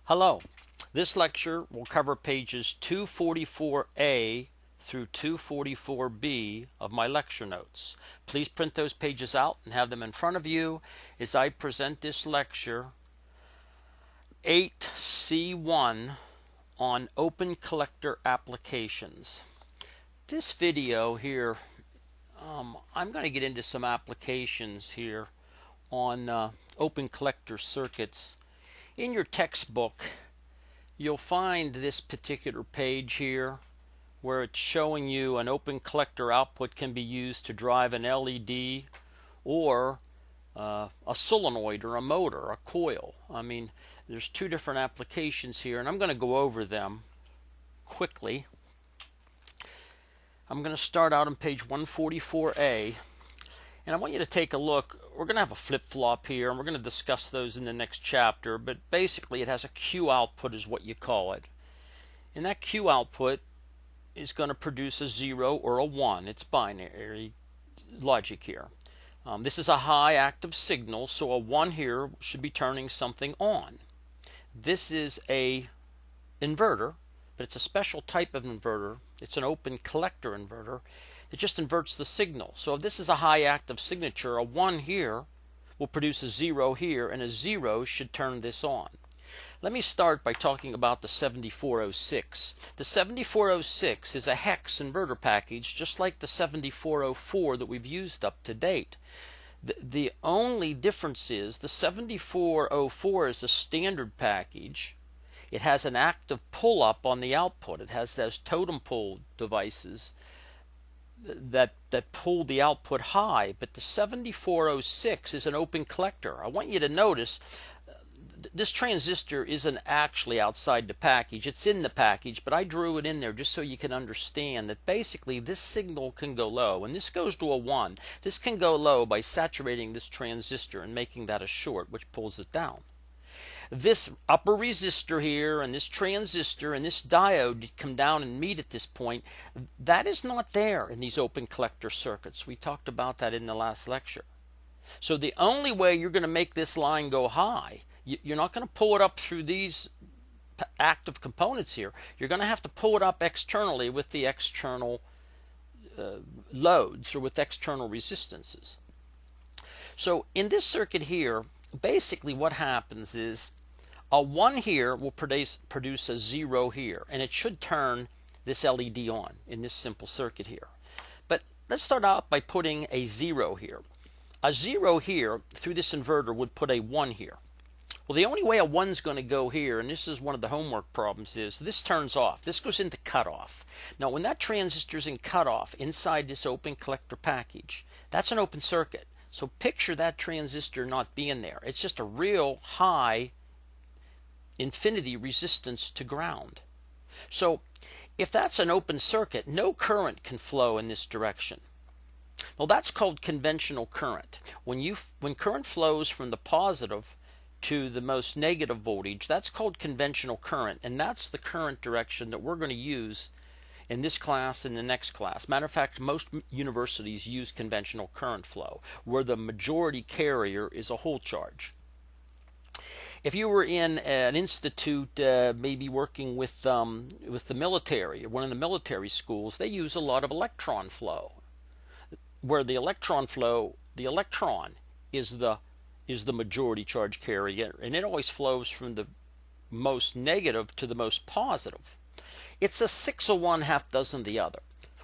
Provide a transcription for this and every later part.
Hello. This lecture will cover pages 244A through 244B of my lecture notes. Please print those pages out and have them in front of you as I present this lecture 8C1 on open collector applications. This video here, I'm going to get into some applications here on open collector circuits. In your textbook, you'll find this particular page here where it's showing you an open collector output can be used to drive an LED or a solenoid or a motor, a coil. There's two different applications here, and I'm going to go over them quickly. I'm going to start out on page 144A, and I want you to take a look. We're going to have a flip-flop here, and we're going to discuss those in the next chapter, but basically it has a Q output is what you call it. And that Q output is going to produce a 0 or a 1. It's binary logic here. This is a high active signal, so a 1 here should be turning something on. This is a inverter, but it's a special type of inverter. It's an open collector inverter that just inverts the signal. So if this is a high active signature, a 1 here will produce a 0 here, and a 0 should turn this on. Let me start by talking about the 7406. The 7406 is a hex inverter package just like the 7404 that we've used up to date. The only difference is the 7404 is a standard package. It has an active pull-up on the output. It has those totem pole devices that pull the output high, but the 7406 is an open collector. I want you to notice this transistor isn't actually outside the package. It's in the package, but I drew it in there just so you can understand that basically this signal can go low. When this goes to a 1, this can go low by saturating this transistor and making that a short, which pulls it down. This upper resistor here and this transistor and this diode come down and meet at this point. That is not there in these open collector circuits. We talked about that in the last lecture. So the only way you're going to make this line go high, you're not going to pull it up through these active components here. You're going to have to pull it up externally with the external loads or with external resistances. So in this circuit here, basically what happens is a 1 here will produce a 0 here, and it should turn this LED on in this simple circuit here. But let's start out by putting a 0 here. A 0 here through this inverter would put a 1 here. Well, the only way a 1's going to go here, and this is one of the homework problems, is this turns off. This goes into cutoff. Now, when that transistor's in cutoff inside this open collector package, that's an open circuit. So picture that transistor not being there. It's just a real high infinity resistance to ground. So if that's an open circuit, no current can flow in this direction. Well, that's called conventional current. When current flows from the positive to the most negative voltage, that's called conventional current, and that's the current direction that we're going to use in this class and the next class. Matter of fact, most universities use conventional current flow, where the majority carrier is a whole charge. If you were in an institute, maybe working with the military, or one of the military schools, they use a lot of electron flow, where the electron flow, the electron is the majority charge carrier, and it always flows from the most negative to the most positive. It's a 6 of one, half dozen of the other.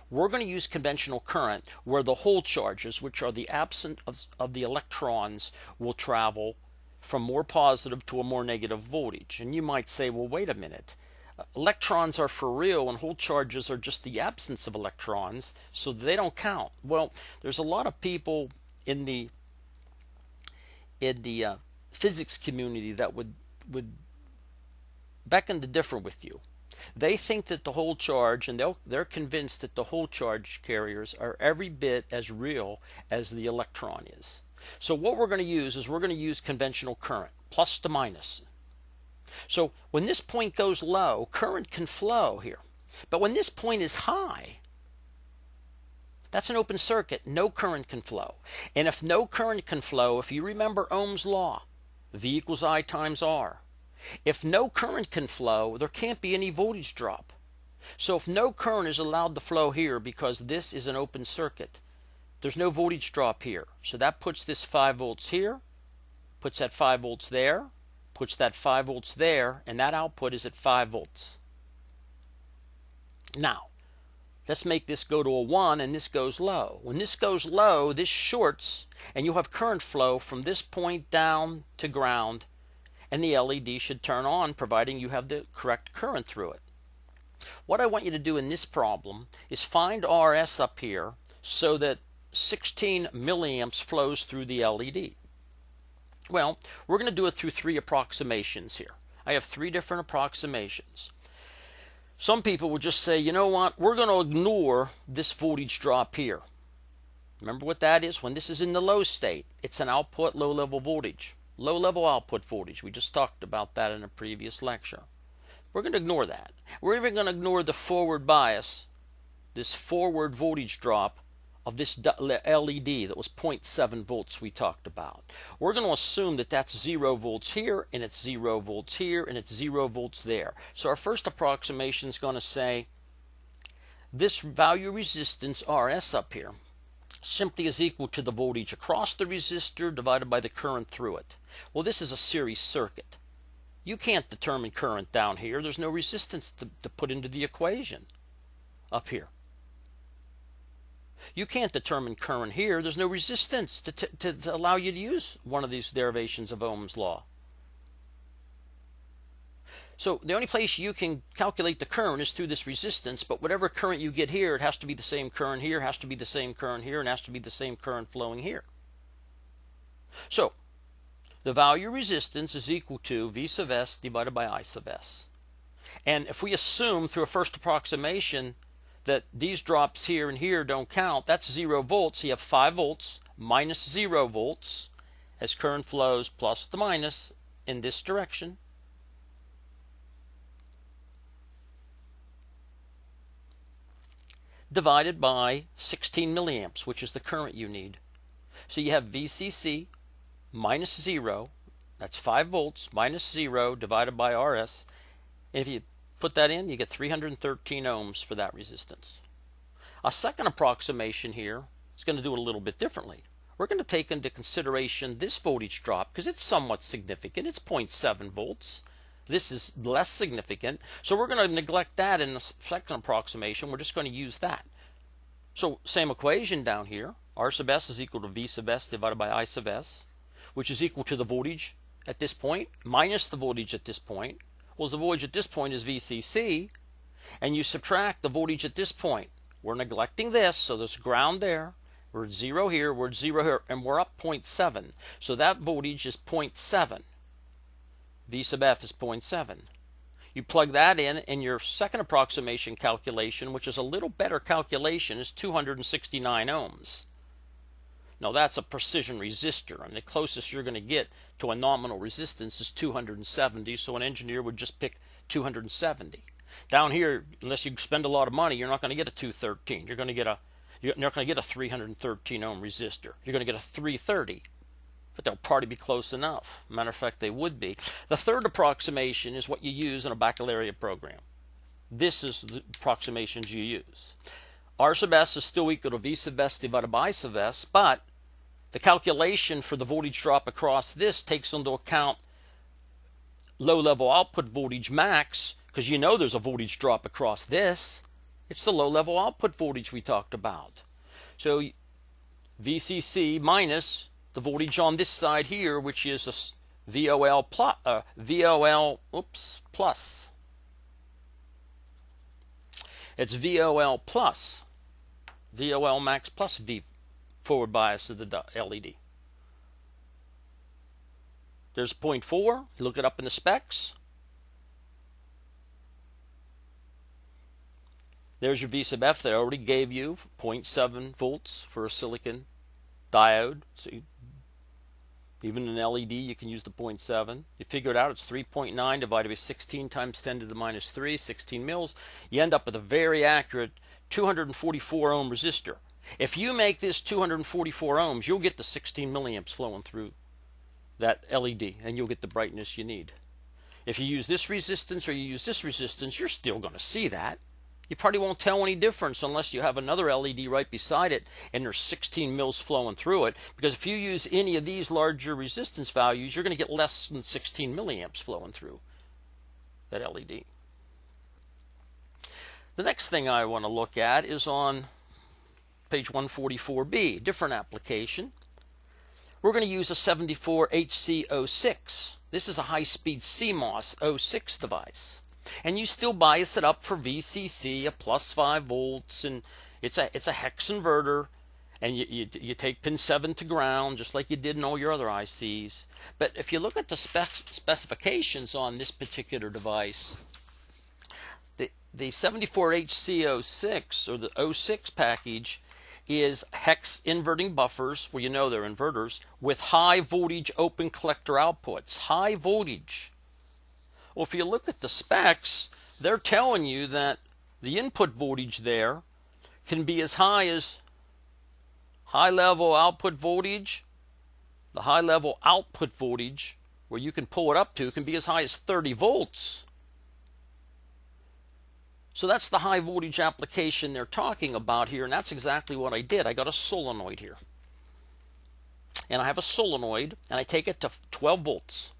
We're going to use conventional current, where the whole charges, which are the absent of the electrons, will travel from more positive to a more negative voltage. And you might say, well, wait a minute. Electrons are for real and whole charges are just the absence of electrons, so they don't count. Well, there's a lot of people in the physics community that would beckon to differ with you. They think that the whole charge, and they're convinced that the whole charge carriers are every bit as real as the electron is. So what we're going to use is we're going to use conventional current, plus to minus. So when this point goes low, current can flow here. But when this point is high, that's an open circuit. No current can flow. And if no current can flow, if you remember Ohm's law, V equals I times R, If no current can flow, there can't be any voltage drop. So if no current is allowed to flow here because this is an open circuit, there's no voltage drop here. So that puts this 5 volts here, puts that 5 volts there, puts that 5 volts there, and that output is at 5 volts. Now, let's make this go to a 1 and this goes low. When this goes low, this shorts and you'll have current flow from this point down to ground, and the LED should turn on providing you have the correct current through it. What I want you to do in this problem is find RS up here so that 16 milliamps flows through the LED. Well, we're going to do it through 3 approximations here. I have 3 different approximations. Some people will just say, you know what, we're going to ignore this voltage drop here. Remember what that is? When this is in the low state, it's an output low level voltage. Low level output voltage. We just talked about that in a previous lecture. We're going to ignore that. We're even going to ignore the forward bias, this forward voltage drop of this LED that was 0.7 volts we talked about. We're going to assume that that's 0 volts here, and it's 0 volts here, and it's 0 volts there. So our first approximation is going to say this value resistance RS up here simply is equal to the voltage across the resistor divided by the current through it. Well, this is a series circuit. You can't determine current down here. There's no resistance to put into the equation up here. You can't determine current here. There's no resistance to allow you to use one of these derivations of Ohm's law. So the only place you can calculate the current is through this resistance, but whatever current you get here, it has to be the same current here, has to be the same current here, and has to be the same current flowing here. So the value resistance is equal to V sub S divided by I sub S. And if we assume through a first approximation that these drops here and here don't count, that's 0 volts. So you have 5 volts minus 0 volts as current flows plus the minus in this direction. Divided by 16 milliamps, which is the current you need. So you have VCC minus 0, that's 5 volts minus 0 divided by RS. And if you put that in, you get 313 ohms for that resistance. A second approximation here is going to do it a little bit differently. We're going to take into consideration this voltage drop because it's somewhat significant. It's 0.7 volts. This is less significant. So we're going to neglect that in the second approximation. We're just going to use that. So same equation down here. R sub S is equal to V sub S divided by I sub S, which is equal to the voltage at this point minus the voltage at this point. Well, the voltage at this point is VCC, and you subtract the voltage at this point. We're neglecting this, so there's ground there. We're at 0 here, we're at 0 here, and we're up 0.7. So that voltage is 0.7. V sub F is 0.7. You plug that in your second approximation calculation, which is a little better calculation, is 269 ohms. Now that's a precision resistor, and the closest you're going to get to a nominal resistance is 270, so an engineer would just pick 270. Down here, unless you spend a lot of money, you're not going to get a 213. You're not going to get a 313 ohm resistor. You're going to get a 330. But they'll probably be close enough. Matter of fact, they would be. The third approximation is what you use in a baccalaureate program. This is the approximations you use. R sub S is still equal to V sub S divided by I sub S, but the calculation for the voltage drop across this takes into account low level output voltage max, because you know there's a voltage drop across this. It's the low level output voltage we talked about. So VCC minus the voltage on this side here, which is a VOL plus. It's VOL plus. VOL max plus V forward bias of the LED. There's 0.4. You look it up in the specs. There's your V sub F that I already gave you, 0.7 volts for a silicon diode. So even in LED, you can use the 0.7. You figure it out, it's 3.9 divided by 16 times 10 to the minus 3, 16 mils. You end up with a very accurate 244 ohm resistor. If you make this 244 ohms, you'll get the 16 milliamps flowing through that LED, and you'll get the brightness you need. If you use this resistance or you use this resistance, you're still going to see that. You probably won't tell any difference unless you have another LED right beside it and there's 16 mils flowing through it. Because if you use any of these larger resistance values, you're going to get less than 16 milliamps flowing through that LED. The next thing I want to look at is on page 144B, different application. We're going to use a 74HC06. This is a high-speed CMOS 06 device. And you still bias it up for VCC, a plus 5 volts, and it's a hex inverter, and you take pin 7 to ground, just like you did in all your other ICs. But if you look at the specifications on this particular device, the 74HC06, or the 06 package, is hex inverting buffers, well, you know they're inverters, with high voltage open collector outputs. High voltage. Well, if you look at the specs, they're telling you that the input voltage there can be as high as high level output voltage. The high level output voltage, where you can pull it up to, can be as high as 30 volts. So that's the high voltage application they're talking about here, and that's exactly what I did. I got a solenoid here. And I have a solenoid, and I take it to 12 volts.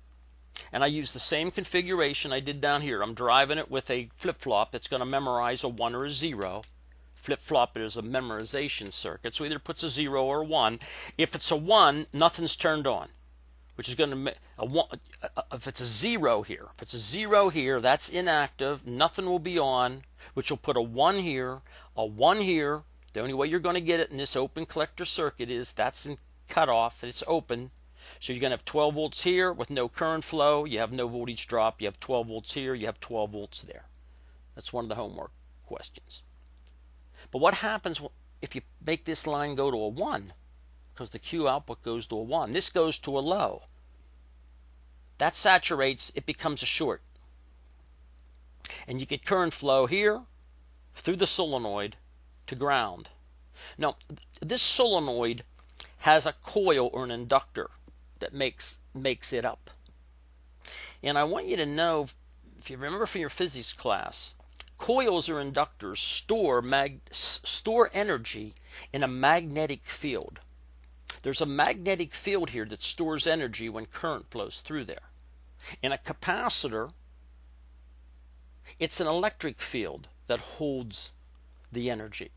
And I use the same configuration I did down here. I'm driving it with a flip-flop that's going to memorize a 1 or a 0. Flip-flop is a memorization circuit, so either puts a 0 or a 1. If it's a 1, nothing's turned on, which is going to if it's a 0 here. If it's a 0 here, that's inactive. Nothing will be on, which will put a 1 here, a 1 here. The only way you're going to get it in this open collector circuit is that's in cutoff, and it's open. So you're going to have 12 volts here with no current flow. You have no voltage drop. You have 12 volts here. You have 12 volts there. That's one of the homework questions. But what happens if you make this line go to a 1? Because the Q output goes to a 1. This goes to a low. That saturates. It becomes a short. And you get current flow here through the solenoid to ground. Now, this solenoid has a coil or an inductor that makes it up. And I want you to know, if you remember from your physics class, coils or inductors store energy in a magnetic field. There's a magnetic field here that stores energy when current flows through there. In a capacitor, it's an electric field that holds the energy,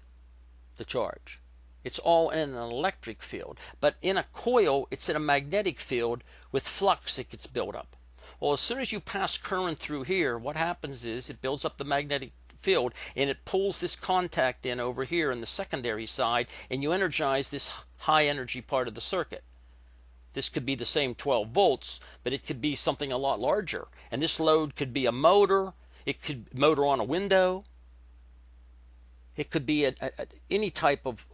the charge. It's all in an electric field. But in a coil, it's in a magnetic field with flux that gets built up. Well, as soon as you pass current through here, what happens is it builds up the magnetic field and it pulls this contact in over here in the secondary side, and you energize this high energy part of the circuit. This could be the same 12 volts, but it could be something a lot larger. And this load could be a motor. It could motor on a window. It could be any type of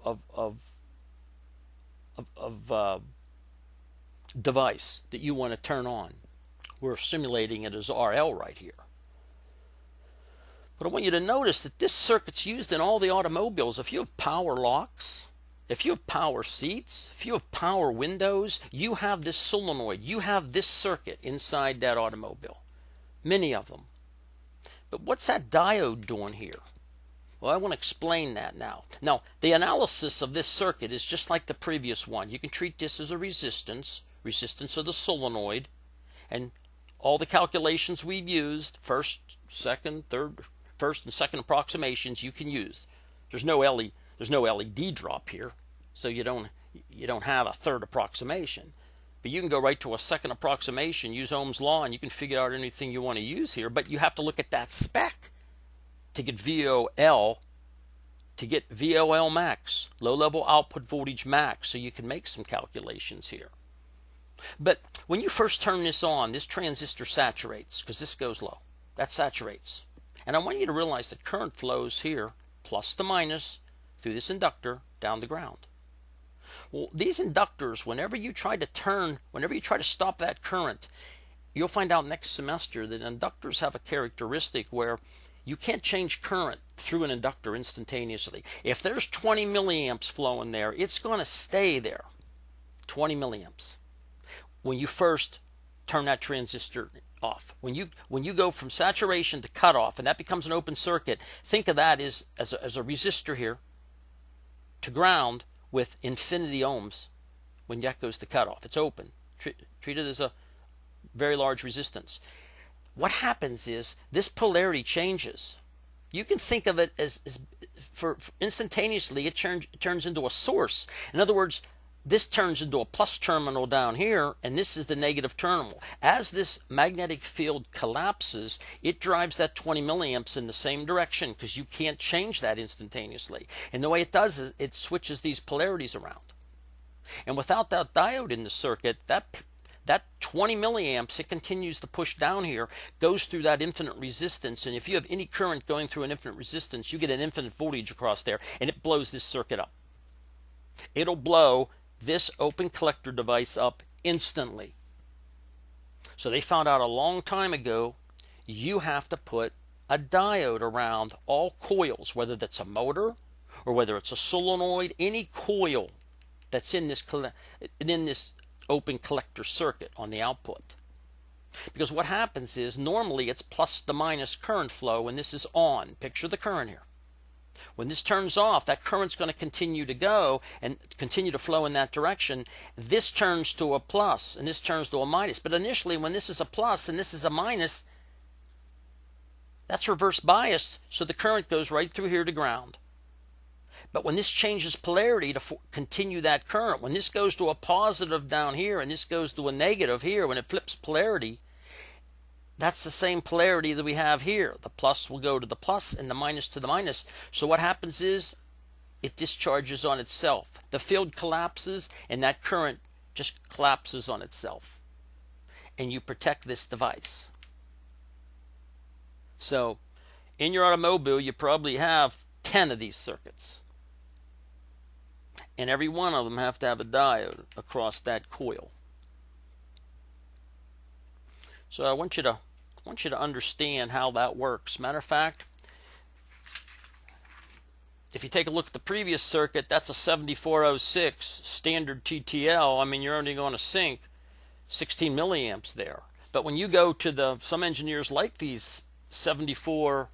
device that you want to turn on. We're simulating it as RL right here. But I want you to notice that this circuit's used in all the automobiles. If you have power locks, if you have power seats, if you have power windows, you have this solenoid. You have this circuit inside that automobile. Many of them. But what's that diode doing here? Well, I want to explain that now. Now, the analysis of this circuit is just like the previous one. You can treat this as a resistance of the solenoid, and all the calculations we've used, first and second approximations, you can use. There's no LED drop here, so you don't have a third approximation. But you can go right to a second approximation, use Ohm's law, and you can figure out anything you want to use here. But you have to look at that spec to get VOL max, low level output voltage max, so you can make some calculations here. But when you first turn this on, this transistor saturates, because this goes low. That saturates. And I want you to realize that current flows here, plus to minus, through this inductor down the ground. Well, these inductors, whenever you try to stop that current, you'll find out next semester that inductors have a characteristic where you can't change current through an inductor instantaneously. If there's 20 milliamps flowing there, it's going to stay there. 20 milliamps. When you first turn that transistor off. When you go from saturation to cutoff, and that becomes an open circuit, think of that as a resistor here to ground with infinity ohms. When that goes to cutoff, it's open. Treat it as a very large resistance. What happens is this polarity changes. You can think of it as for instantaneously it turns into a source. In other words, this turns into a plus terminal down here, and this is the negative terminal. As this magnetic field collapses, it drives that 20 milliamps in the same direction because you can't change that instantaneously. And the way it does is it switches these polarities around. And without that diode in the circuit, that 20 milliamps, it continues to push down here, goes through that infinite resistance, and if you have any current going through an infinite resistance, you get an infinite voltage across there, and it blows this circuit up. It'll blow this open collector device up instantly. So they found out a long time ago, you have to put a diode around all coils, whether that's a motor or whether it's a solenoid, any coil that's in this open collector circuit on the output. Because what happens is normally it's plus to minus current flow when this is on. Picture the current here. When this turns off, that current's going to continue to go and continue to flow in that direction. This turns to a plus and this turns to a minus. But initially when this is a plus and this is a minus, that's reverse biased, so the current goes right through here to ground. But when this changes polarity to continue that current, when this goes to a positive down here and this goes to a negative here, when it flips polarity, that's the same polarity that we have here. The plus will go to the plus and the minus to the minus. So what happens is it discharges on itself. The field collapses and that current just collapses on itself. And you protect this device. So in your automobile, you probably have 10 of these circuits. And every one of them have to have a diode across that coil. So I want you to understand how that works. Matter of fact, if you take a look at the previous circuit, that's a 7406 standard TTL. I mean, you're only going to sink 16 milliamps there. But when you go to some engineers like these 74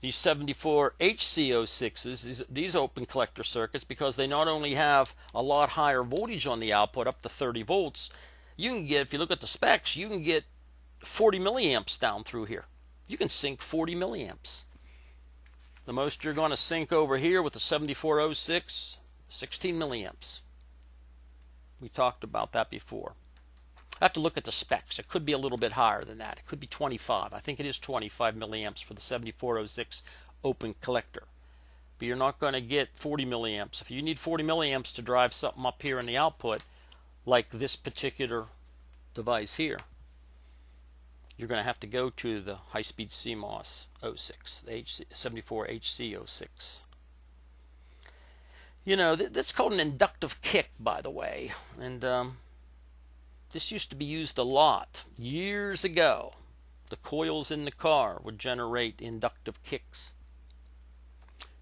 HC06s, these open collector circuits, because they not only have a lot higher voltage on the output, up to 30 volts, you can get, if you look at the specs, you can get 40 milliamps down through here. You can sink 40 milliamps. The most you're going to sink over here with the 7406, 16 milliamps. We talked about that before. I have to look at the specs. It could be a little bit higher than that. It could be 25. I think it is 25 milliamps for the 7406 open collector. But you're not going to get 40 milliamps. If you need 40 milliamps to drive something up here in the output, like this particular device here, you're going to have to go to the high-speed CMOS 06, the 74HC06. You know, that's called an inductive kick, by the way. And this used to be used a lot years ago. The coils in the car would generate inductive kicks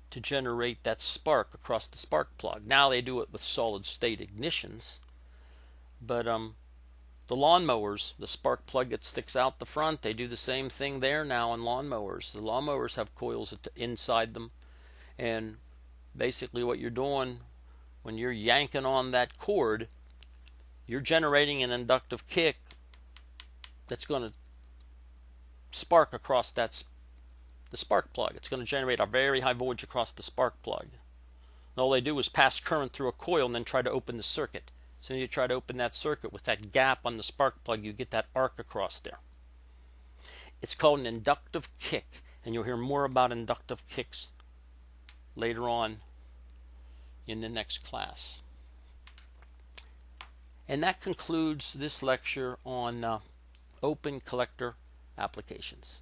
to generate that spark across the spark plug. Now they do it with solid-state ignitions. But the lawnmowers, the spark plug that sticks out the front, they do the same thing there now in lawnmowers. The lawnmowers have coils inside them, and basically what you're doing when you're yanking on that cord, you're generating an inductive kick that's going to spark across the spark plug. It's going to generate a very high voltage across the spark plug. And all they do is pass current through a coil and then try to open the circuit. So you try to open that circuit with that gap on the spark plug, you get that arc across there. It's called an inductive kick, and you'll hear more about inductive kicks later on in the next class. And that concludes this lecture on open collector applications.